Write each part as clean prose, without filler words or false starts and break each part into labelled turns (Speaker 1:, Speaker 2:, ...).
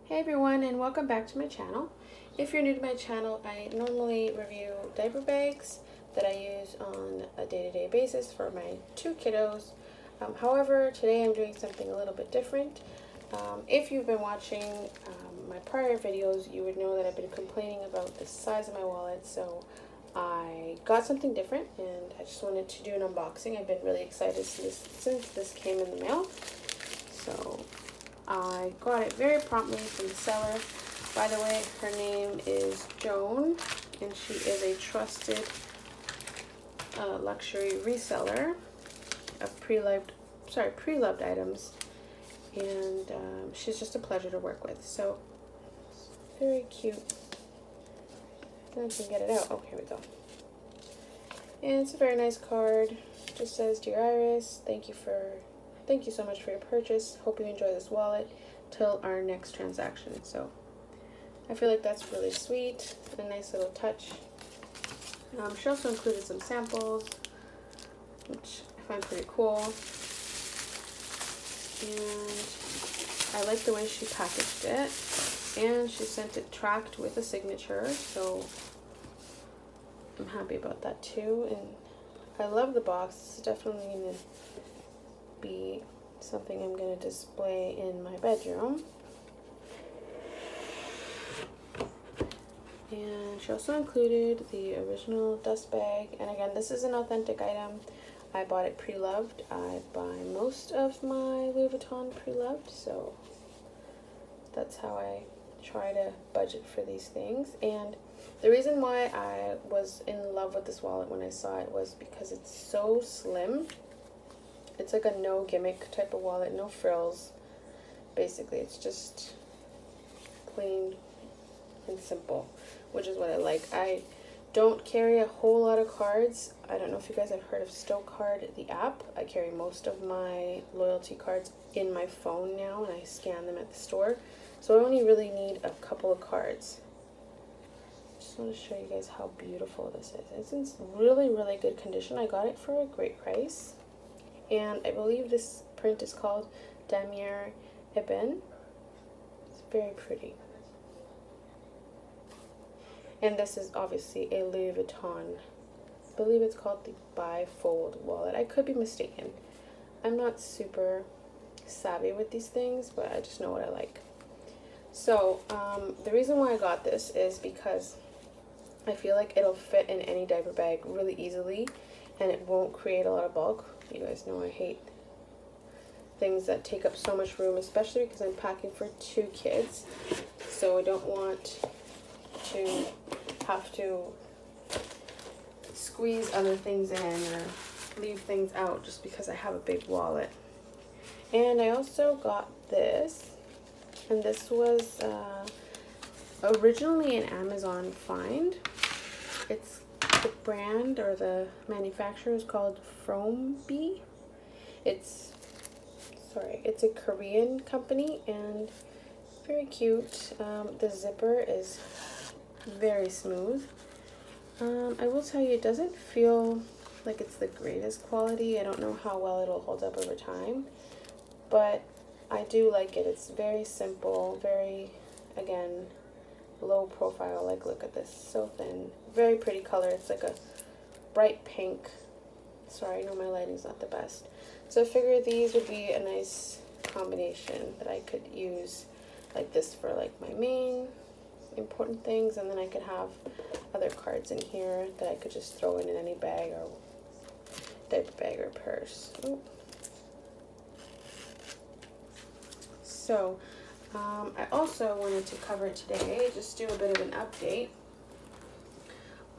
Speaker 1: Hey everyone, and welcome back to my channel. If you're new to my channel, I normally review diaper bags that I use on a day-to-day basis for my two kiddos. However, today I'm doing something a little bit different. If you've been watching my prior videos, you would know that I've been complaining about the size of my wallet, so I got something different and I just wanted to do an unboxing. I've been really excited since this came in the mail. So I got it very promptly from the seller. By the way, her name is Joan, and she is a trusted luxury reseller of pre-loved items, and she's just a pleasure to work with. So very cute. Then I can get it out. Oh, here we go. And it's a very nice card. It just says, "Dear Iris, thank you so much for your purchase. Hope you enjoy this wallet till our next transaction." So I feel like that's really sweet, a nice little touch. She also included some samples, which I find pretty cool. And I like the way she packaged it. And she sent it tracked with a signature, so I'm happy about that too. And I love the box. It's definitely going to be something I'm going to display in my bedroom. And she also included the original dust bag, and again, this is an authentic item. I bought it pre-loved. I buy most of my Louis Vuitton pre-loved, so that's how I try to budget for these things. And the reason why I was in love with this wallet when I saw it was because it's so slim. It's like a no gimmick type of wallet, no frills. Basically, it's just plain and simple, which is what I like. I don't carry a whole lot of cards. I don't know if you guys have heard of Stokecard, the app. I carry most of my loyalty cards in my phone now, and I scan them at the store. So I only really need a couple of cards. Just want to show you guys how beautiful this is. It's in really, really good condition. I got it for a great price. And I believe this print is called Damier Ebene. It's very pretty. And this is obviously a Louis Vuitton. I believe it's called the bifold wallet. I could be mistaken. I'm not super savvy with these things, but I just know what I like. So the reason why I got this is because I feel like it'll fit in any diaper bag really easily, and it won't create a lot of bulk. You guys know I hate things that take up so much room, especially because I'm packing for two kids. So I don't want to have to squeeze other things in or leave things out just because I have a big wallet. And I also got this, and this was originally an Amazon find. It's the brand or the manufacturer is called Frombe. It's a Korean company, and very cute. The zipper is very smooth. I will tell you, it doesn't feel like it's the greatest quality. I don't know how well it'll hold up over time, but I do like it. It's very simple, very, again, low profile. Like, look at this, so thin, very pretty color. It's like a bright pink. Sorry, I know my lighting's not the best. So I figured these would be a nice combination that I could use like this for like my main important things, and then I could have other cards in here that I could just throw in any bag or diaper bag or purse. Ooh. So I also wanted to cover today, just do a bit of an update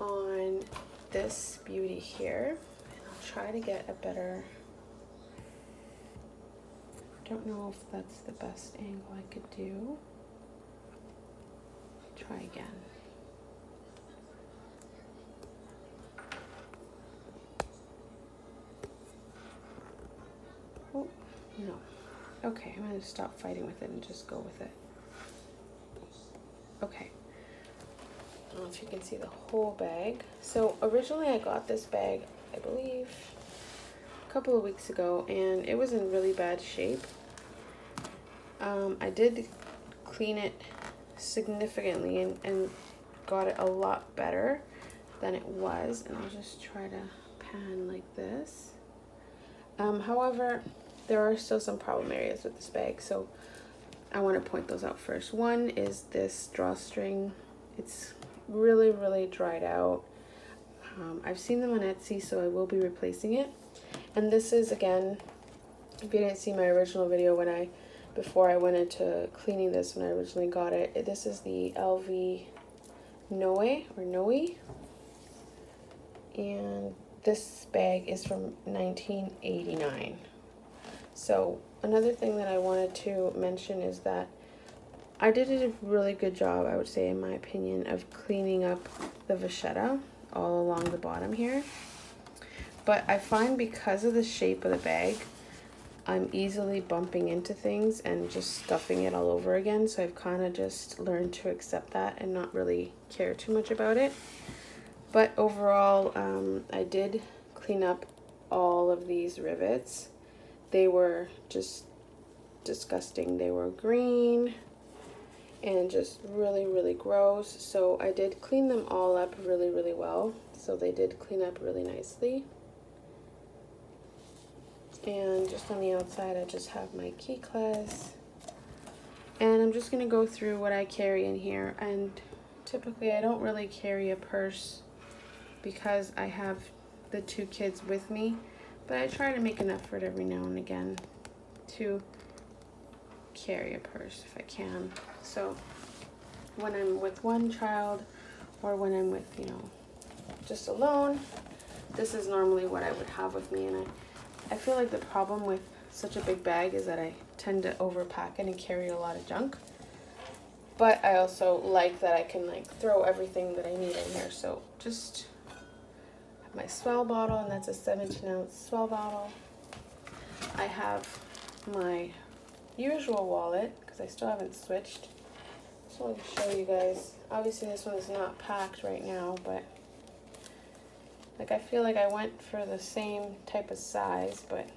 Speaker 1: on this beauty here. And I'll try to get a better, I don't know if that's the best angle I could do. Try again. Oh, no. Okay, I'm going to stop fighting with it and just go with it. Okay. I don't know if you can see the whole bag. So originally I got this bag, I believe, a couple of weeks ago, and it was in really bad shape. I did clean it significantly and got it a lot better than it was. And I'll just try to pan like this. However, there are still some problem areas with this bag, so I want to point those out first. One is this drawstring. It's really, really dried out. I've seen them on Etsy, so I will be replacing it. And this is, again, if you didn't see my original video before I went into cleaning this when I originally got it, this is the LV Noe or Noe. And this bag is from 1989. So another thing that I wanted to mention is that I did a really good job, I would say, in my opinion, of cleaning up the vachetta all along the bottom here. But I find because of the shape of the bag, I'm easily bumping into things and just stuffing it all over again. So I've kind of just learned to accept that and not really care too much about it. But overall, I did clean up all of these rivets. They were just disgusting. They were green and just really, really gross. So I did clean them all up really, really well. So they did clean up really nicely. And just on the outside, I just have my key clasp. And I'm just going to go through what I carry in here. And typically, I don't really carry a purse because I have the two kids with me. But I try to make an effort every now and again to carry a purse if I can. So when I'm with one child or when I'm with, you know, just alone, this is normally what I would have with me. And I feel like the problem with such a big bag is that I tend to overpack it and carry a lot of junk. But I also like that I can like throw everything that I need in here. So just have my swell bottle, and that's a 17-ounce swell bottle. I have my usual wallet because I still haven't switched. So I'll show you guys. Obviously this one is not packed right now, but like I feel like I went for the same type of size, but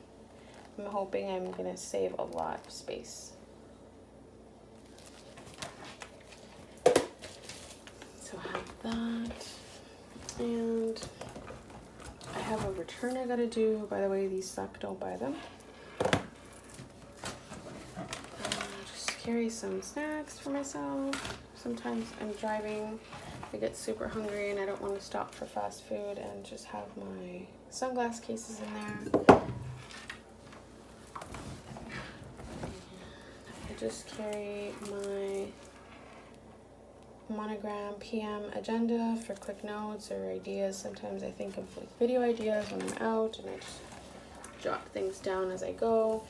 Speaker 1: I'm hoping I'm gonna save a lot of space. So I have that, and I have a return I gotta do. By the way, these suck, don't buy them. Just carry some snacks for myself. Sometimes I'm driving, I get super hungry and I don't want to stop for fast food, and just have my sunglass cases in there. I just carry my Monogram PM agenda for quick notes or ideas. Sometimes I think of like video ideas when I'm out and I just jot things down as I go.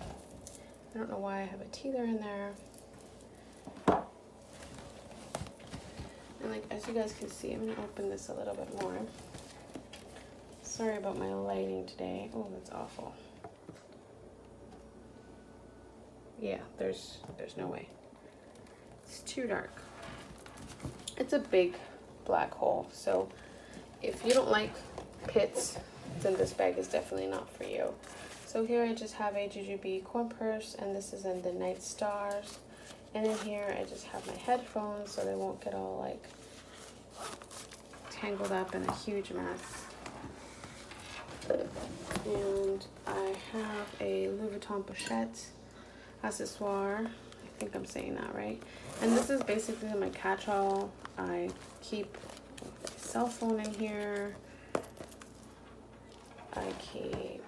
Speaker 1: I don't know why I have a teether in there. And like, as you guys can see, I'm gonna open this a little bit more. Sorry about my lighting today. Oh, that's awful. Yeah, there's no way. It's too dark. It's a big black hole, so if you don't like pits, then this bag is definitely not for you. So here I just have a Jujebe coin purse, and this is in the Night Stars. And in here I just have my headphones so they won't get all like tangled up in a huge mess. And I have a Louis Vuitton pochette accessory. I think I'm saying that right. And this is basically my catch-all. I keep my cell phone in here. I keep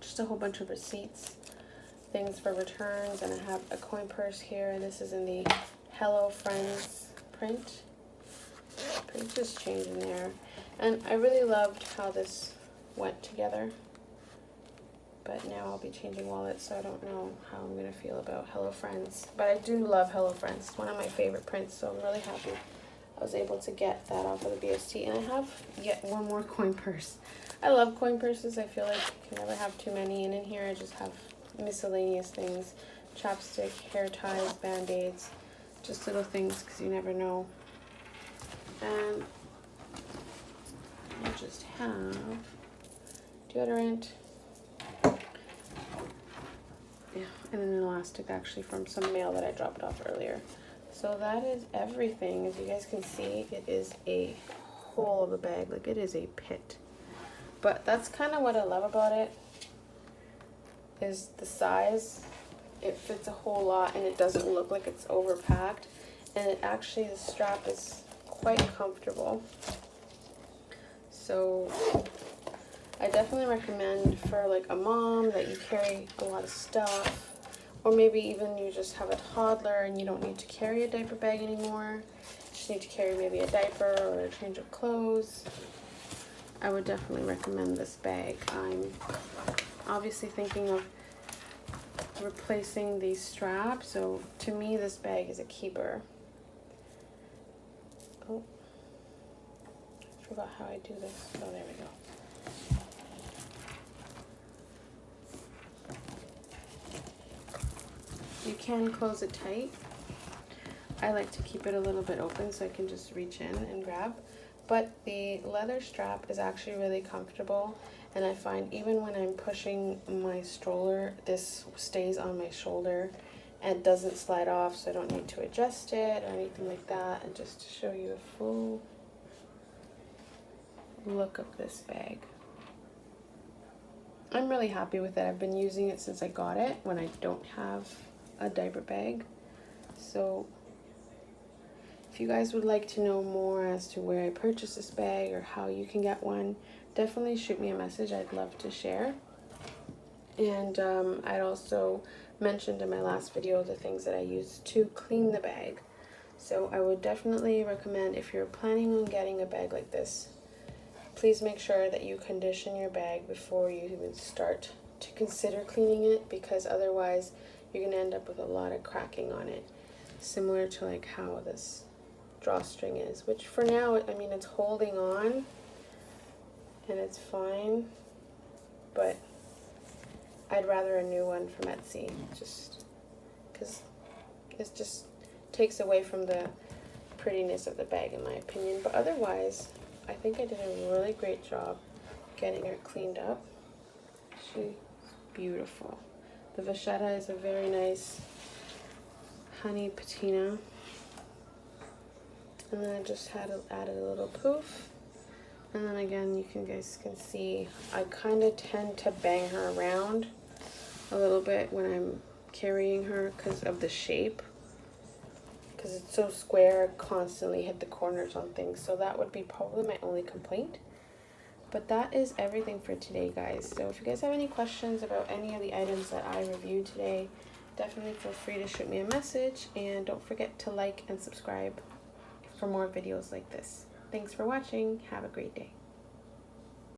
Speaker 1: just a whole bunch of receipts, things for returns, and I have a coin purse here. This is in the Hello Friends print. Print just changing there. And I really loved how this went together. But now I'll be changing wallets, so I don't know how I'm going to feel about Hello Friends. But I do love Hello Friends. It's one of my favorite prints, so I'm really happy I was able to get that off of the BST. And I have yet one more coin purse. I love coin purses. I feel like you can never have too many. And in here I just have miscellaneous things. Chapstick, hair ties, band-aids. Just little things because you never know. And I just have deodorant. Yeah, and an elastic actually from some mail that I dropped off earlier. So that is everything. As you guys can see, it is a hole of a bag, like it is a pit. But that's kind of what I love about it, is the size. It fits a whole lot and it doesn't look like it's overpacked. And it actually, the strap is quite comfortable. So I definitely recommend for like a mom that you carry a lot of stuff, or maybe even you just have a toddler and you don't need to carry a diaper bag anymore. You just need to carry maybe a diaper or a change of clothes. I would definitely recommend this bag. I'm obviously thinking of replacing these straps, so to me this bag is a keeper. Oh, I forgot how I do this. Oh, there we go. You can close it tight. I like to keep it a little bit open so I can just reach in and grab. But the leather strap is actually really comfortable, and I find even when I'm pushing my stroller, this stays on my shoulder and doesn't slide off, so I don't need to adjust it or anything like that. And just to show you the full look of this bag, I'm really happy with it. I've been using it since I got it when I don't have a diaper bag. So if you guys would like to know more as to where I purchased this bag or how you can get one, definitely shoot me a message. I'd love to share. And I'd also mentioned in my last video the things that I use to clean the bag. So I would definitely recommend, if you're planning on getting a bag like this, please make sure that you condition your bag before you even start to consider cleaning it, because otherwise you're going to end up with a lot of cracking on it, similar to like how this drawstring is, which for now, I mean, it's holding on and it's fine, but I'd rather a new one from Etsy, just because it just takes away from the prettiness of the bag in my opinion. But otherwise, I think I did a really great job getting her cleaned up. She's beautiful. The vachetta is a very nice honey patina. And then I just added a little poof. And then again, you guys can see, I kind of tend to bang her around a little bit when I'm carrying her because of the shape. Because it's so square, I constantly hit the corners on things. So that would be probably my only complaint. But that is everything for today, guys. So if you guys have any questions about any of the items that I reviewed today, definitely feel free to shoot me a message. And don't forget to like and subscribe for more videos like this. Thanks for watching. Have a great day.